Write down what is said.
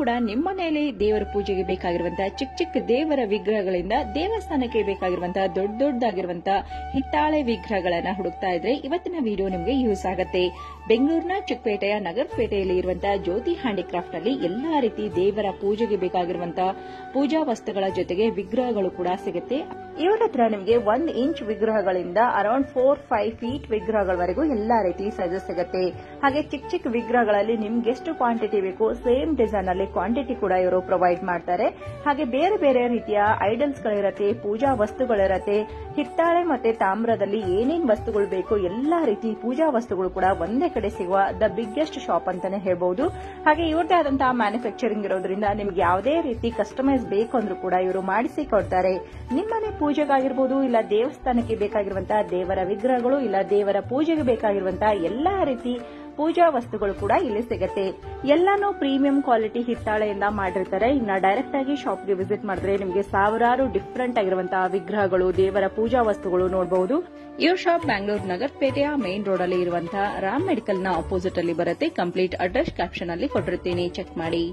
ಕೂಡ ನಿಮ್ಮ ಮನೆಯಲ್ಲಿ ದೇವರ ಪೂಜೆಗೆ ಬೇಕಾಗಿರುವಂತಹ ಚಿಕ್ಕ ಚಿಕ್ಕ ದೇವರ ವಿಗ್ರಹಗಳಿಂದ ದೇವಸ್ಥಾನಕ್ಕೆ ಬೇಕಾಗಿರುವಂತಹ ದೊಡ್ಡದಾಗಿರುವಂತಹ ಹಿತ್ತಾಳೆ ವಿಗ್ರಹಗಳನ್ನ ಹುಡುಕ್ತಾ ಇದ್ರೆ ಇವತ್ತಿನ ವಿಡಿಯೋ ನಿಮಗೆ ಯೂಸ್ ಆಗುತ್ತೆ. ಬೆಂಗಳೂರಿನ ಚಿಕ್ಕಪೇಟೆಯ ನಗರಪೇಟೆಯಲ್ಲಿ ಇರುವಂತಹ ಜ್ಯೋತಿ ಹ್ಯಾಂಡಿಕ್ರಾಫ್ಟ್ ನಲ್ಲಿ ಎಲ್ಲಾ ರೀತಿ ದೇವರ ಪೂಜೆಗೆ ಬೇಕಾಗಿರುವಂತಹ ಪೂಜಾ ವಸ್ತುಗಳ ಜೊತೆಗೆ ವಿಗ್ರಹಗಳು ಕೂಡ ಸಿಗುತ್ತೆ. ಇವರ ಹತ್ರ ನಿಮಗೆ 1 ಇಂಚ್ ವಿಗ್ರಹಗಳಿಂದ ಅರೌಂಡ್ 4-5 ಫೀಟ್ ವಿಗ್ರಹಗಳವರೆಗೂ ಎಲ್ಲಾ ರೀತಿ ಸೈಜಸ್ ಸಿಗುತ್ತೆ. ಹಾಗೆ ಚಿಕ್ಕ ಚಿಕ್ಕ ವಿಗ್ರಹಗಳಲ್ಲಿ ನಿಮ್ಗೆ ಎಷ್ಟು ಕ್ವಾಂಟಿಟಿ ಬೇಕು ಸೇಮ್ ಡಿಸೈನ್ ಅಲ್ಲಿ ಕ್ವಾಂಟಿಟಿ ಕೂಡ ಇವರು ಪ್ರೊವೈಡ್ ಮಾಡ್ತಾರೆ. ಹಾಗೆ ಬೇರೆ ಬೇರೆ ರೀತಿಯ ಐಡಲ್ಸ್ ಗಳಿರತ್ತೆ, ಪೂಜಾ ವಸ್ತುಗಳಿರತ್ತೆ, ಹಿತ್ತಾಳೆ ಮತ್ತೆ ತಾಮ್ರದಲ್ಲಿ ಏನೇನ್ ವಸ್ತುಗಳು ಬೇಕು ಎಲ್ಲಾ ರೀತಿ ಪೂಜಾ ವಸ್ತುಗಳು ಕೂಡ ಒಂದೇ ಕಡೆ ಸಿಗುವ ದ ಬಿಗ್ಗೆಸ್ಟ್ ಶಾಪ್ ಅಂತಾನೆ ಹೇಳ್ಬಹುದು. ಹಾಗೆ ಇವ್ರದೇ ಆದಂತಹ ಮ್ಯಾನುಫ್ಯಾಕ್ಚರಿಂಗ್ ಇರೋದ್ರಿಂದ ನಿಮ್ಗೆ ಯಾವುದೇ ರೀತಿ ಕಸ್ಟಮೈಸ್ ಬೇಕು ಅಂದ್ರೂ ಕೂಡ ಇವರು ಮಾಡಿಸಿ ಕೊಡ್ತಾರೆ. ನಿಮ್ಮನೆ ಪೂಜೆಗಾಗಿರ್ಬೋದು, ಇಲ್ಲ ದೇವಸ್ಥಾನಕ್ಕೆ ಬೇಕಾಗಿರುವಂತಹ ದೇವರ ವಿಗ್ರಹಗಳು, ಇಲ್ಲ ದೇವರ ಪೂಜೆಗೆ ಬೇಕಾಗಿರುವಂತಹ ಎಲ್ಲಾ ರೀತಿ ಪೂಜಾ ವಸ್ತುಗಳು ಕೂಡ ಇಲ್ಲಿ ಸಿಗುತ್ತೆ. ಎಲ್ಲಾನು ಪ್ರೀಮಿಯಂ ಕ್ವಾಲಿಟಿ ಹಿತ್ತಾಳೆಯಿಂದ ಮಾಡಿರ್ತಾರೆ. ಇನ್ನ ಡೈರೆಕ್ಟ್ ಆಗಿ ಶಾಪ್ಗೆ ವಿಸಿಟ್ ಮಾಡಿದ್ರೆ ನಿಮಗೆ ಸಾವಿರಾರು ಡಿಫರೆಂಟ್ ಆಗಿರುವಂತಹ ವಿಗ್ರಹಗಳು, ದೇವರ ಪೂಜಾ ವಸ್ತುಗಳು ನೋಡಬಹುದು. ಇವ್ರ ಶಾಪ್ ಬ್ಯಾಂಗ್ಳೂರ್ ನಗರಪೇಟೆಯ ಮೇನ್ ರೋಡ್ ಅಲ್ಲಿ ಇರುವಂತಹ ರಾಮ್ ಮೆಡಿಕಲ್ ನ ಆಪೋಸಿಟ್ ಅಲ್ಲಿ ಬರುತ್ತೆ. ಕಂಪ್ಲೀಟ್ ಅಡ್ರೆಸ್ ಕ್ಯಾಪ್ಷನ್ ಅಲ್ಲಿ ಕೊಟ್ಟಿರ್ತೀನಿ, ಚೆಕ್ ಮಾಡಿ.